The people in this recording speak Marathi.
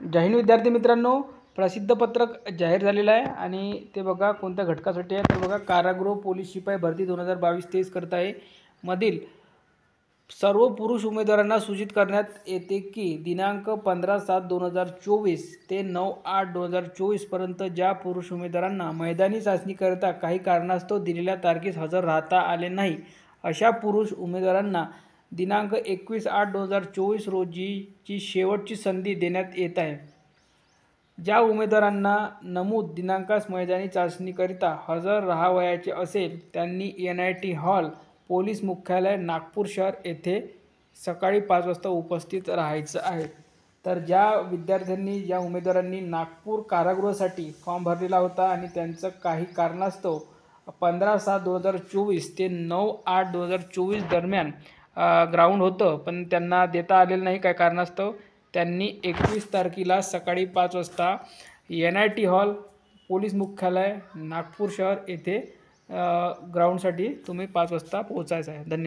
जय हिंद विद्यार्थी मित्रांनो, प्रसिद्ध पत्रक जाहीर झालेलं आहे आणि ते बघा कोणत्या घटकासाठी आहे तर बघा कारागृह पोलीस शिपाई भरती 2022-23 करता आहे मधील सर्व पुरुष उमेदवारांना सूचित करण्यात येते की दिनांक 15/7/2024 ते 9/8/2024 पर्यंत ज्या पुरुष उमेदवारांना मैदानी चाचणीकरिता काही कारणास्तव दिलेल्या तारखेस हजर राहता आले नाही अशा पुरुष उमेदवारांना दिनांक 21/8/2024 रोजीची शेवटची संधी देण्यात येत आहे। ज्या उमेदवारांना नमूद दिनांकास मैदानी चाचणीकरिता हजर राहावयाचे असेल त्यांनी NIT हॉल पोलीस मुख्यालय नागपूर शहर येथे सकाळी 5 वाजता उपस्थित राहायचं आहे। तर ज्या विद्यार्थ्यांनी ज्या उमेदवारांनी नागपूर कारागृहासाठी फॉर्म भरलेला होता आणि त्यांचं काही कारणास्तव 15/7/2024 ते 9/8/2024 दरम्यान ग्राउंड होतं पण त्यांना देता आलेलं नाही काय कारणास्तव, त्यांनी 21 तारखेला सकाळी 5 वाजता NIT हॉल पोलीस मुख्यालय नागपूर शहर येथे ग्राउंडसाठी तुम्ही 5 वाजता पोहोचायचं आहे। धन्यवाद।